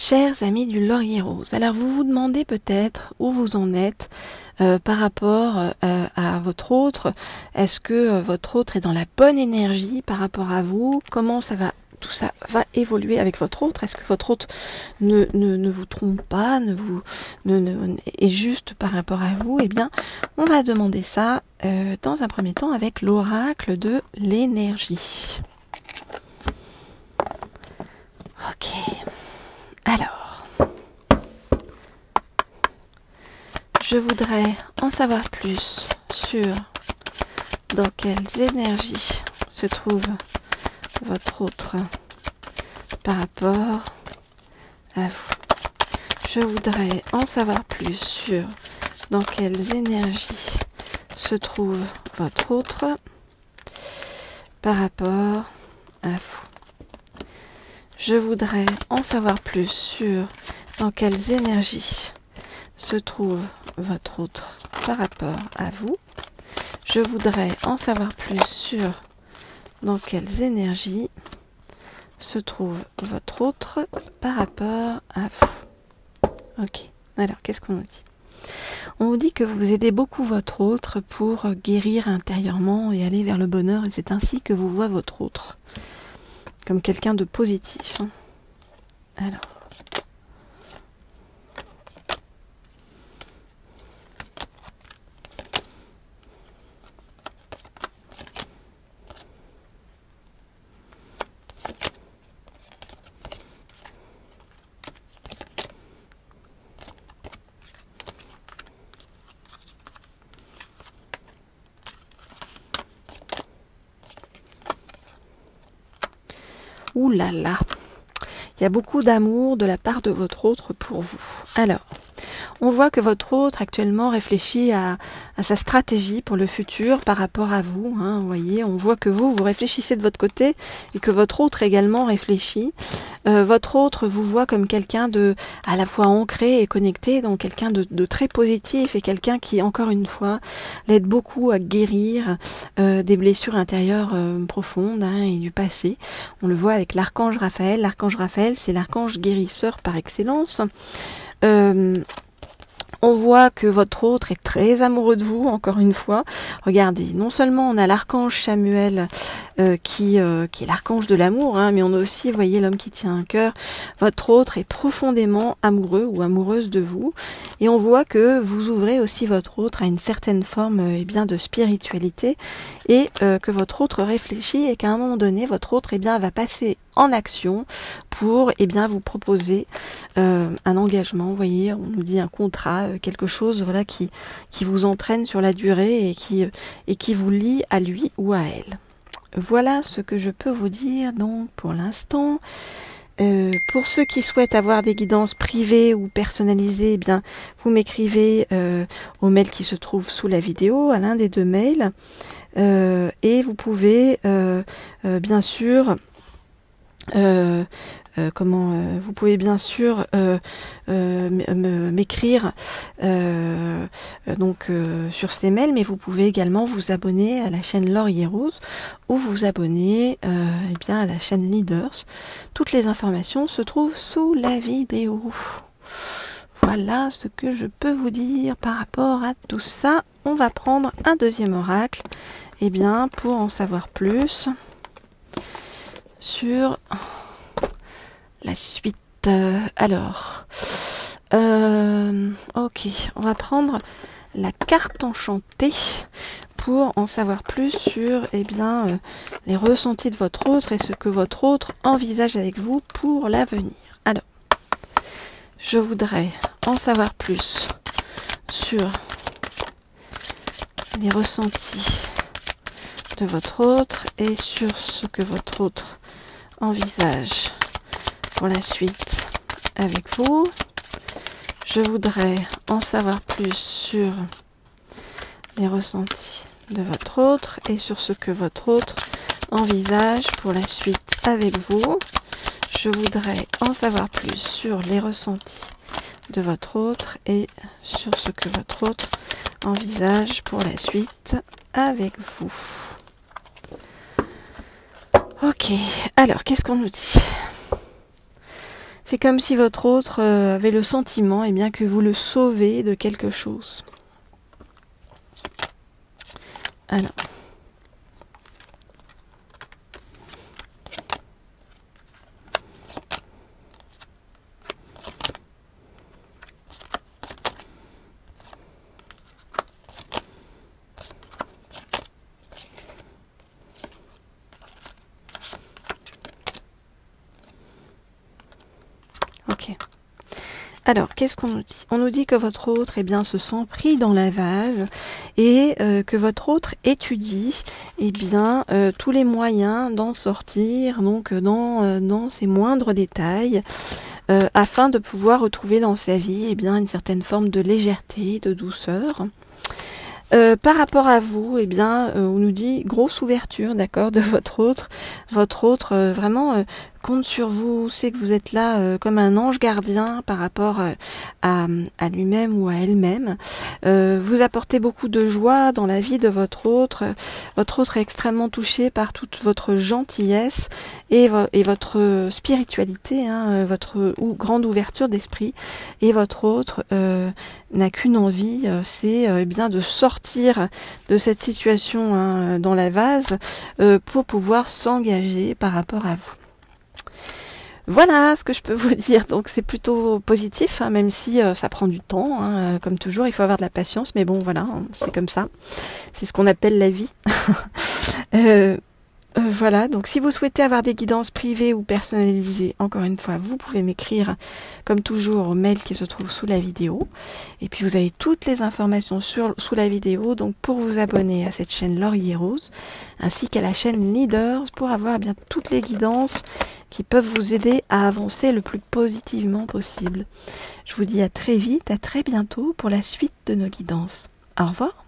Chers amis du Laurier Rose, alors vous vous demandez peut-être où vous en êtes par rapport à votre autre. Est-ce que votre autre est dans la bonne énergie par rapport à vous? Comment tout ça va évoluer avec votre autre? Est-ce que votre autre ne vous trompe pas, est juste par rapport à vous? Eh bien, on va demander ça dans un premier temps avec l'oracle de l'énergie. Ok. Alors, je voudrais en savoir plus sur dans quelles énergies se trouve votre autre par rapport à vous. Je voudrais en savoir plus sur dans quelles énergies se trouve votre autre par rapport à vous. Je voudrais en savoir plus sur dans quelles énergies se trouve votre autre par rapport à vous. Je voudrais en savoir plus sur dans quelles énergies se trouve votre autre par rapport à vous. Ok, alors qu'est-ce qu'on nous dit? On vous dit que vous aidez beaucoup votre autre pour guérir intérieurement et aller vers le bonheur, et c'est ainsi que vous voit votre autre. Comme quelqu'un de positif. Alors. Ouh là là, il y a beaucoup d'amour de la part de votre autre pour vous. Alors, on voit que votre autre actuellement réfléchit à sa stratégie pour le futur par rapport à vous. Vous voyez, on voit que vous réfléchissez de votre côté et que votre autre également réfléchit. Votre autre vous voit comme quelqu'un de à la fois ancré et connecté, donc quelqu'un de très positif et quelqu'un qui, encore une fois, l'aide beaucoup à guérir des blessures intérieures profondes et du passé. On le voit avec l'archange Raphaël. L'archange Raphaël, c'est l'archange guérisseur par excellence. On voit que votre autre est très amoureux de vous, encore une fois. Regardez, non seulement on a l'archange Samuel qui est l'archange de l'amour, mais on a aussi, vous voyez, l'homme qui tient un cœur. Votre autre est profondément amoureux ou amoureuse de vous. Et on voit que vous ouvrez aussi votre autre à une certaine forme de spiritualité et que votre autre réfléchit et qu'à un moment donné, votre autre va passer en action pour vous proposer un engagement, vous voyez, on nous dit un contrat, quelque chose qui vous entraîne sur la durée et qui vous lie à lui ou à elle. Voilà ce que je peux vous dire donc pour l'instant. Pour ceux qui souhaitent avoir des guidances privées ou personnalisées, vous m'écrivez au mail qui se trouve sous la vidéo, à l'un des deux mails, et vous pouvez bien sûr vous pouvez bien sûr m'écrire sur ces mails, mais vous pouvez également vous abonner à la chaîne Laurier Rose ou vous abonner à la chaîne Leaders. Toutes les informations se trouvent sous la vidéo. Voilà ce que je peux vous dire par rapport à tout ça. On va prendre un deuxième oracle pour en savoir plus sur la suite. Ok, on va prendre la carte enchantée pour en savoir plus sur les ressentis de votre autre et ce que votre autre envisage avec vous pour l'avenir. Alors, je voudrais en savoir plus sur les ressentis de votre autre et sur ce que votre autre envisage pour la suite avec vous. Je voudrais en savoir plus sur les ressentis de votre autre et sur ce que votre autre envisage pour la suite avec vous. Je voudrais en savoir plus sur les ressentis de votre autre et sur ce que votre autre envisage pour la suite avec vous. Ok, alors qu'est-ce qu'on nous dit? C'est comme si votre autre avait le sentiment eh bien, que vous le sauvez de quelque chose. Alors. Ok. Alors, qu'est-ce qu'on nous dit? On nous dit que votre autre eh bien, se sent pris dans la vase et que votre autre étudie eh bien, tous les moyens d'en sortir, donc dans ses moindres détails, afin de pouvoir retrouver dans sa vie eh bien, une certaine forme de légèreté, de douceur. Par rapport à vous, eh bien, on nous dit grosse ouverture, d'accord, de votre autre. Votre autre vraiment compte sur vous, sait que vous êtes là comme un ange gardien par rapport à lui-même ou à elle-même. Vous apportez beaucoup de joie dans la vie de votre autre. Votre autre est extrêmement touché par toute votre gentillesse et votre spiritualité, hein, votre grande ouverture d'esprit. Et votre autre n'a qu'une envie, c'est bien de sortir de cette situation hein, dans la vase pour pouvoir s'engager par rapport à vous. Voilà ce que je peux vous dire, donc c'est plutôt positif, hein, même si ça prend du temps, hein, comme toujours, il faut avoir de la patience, mais bon voilà, hein, c'est comme ça, c'est ce qu'on appelle la vie. Voilà, donc si vous souhaitez avoir des guidances privées ou personnalisées, encore une fois, vous pouvez m'écrire comme toujours au mail qui se trouve sous la vidéo. Et puis vous avez toutes les informations sous la vidéo, donc pour vous abonner à cette chaîne Laurier Rose, ainsi qu'à la chaîne Leaders pour avoir bien toutes les guidances qui peuvent vous aider à avancer le plus positivement possible. Je vous dis à très vite, à très bientôt pour la suite de nos guidances. Au revoir.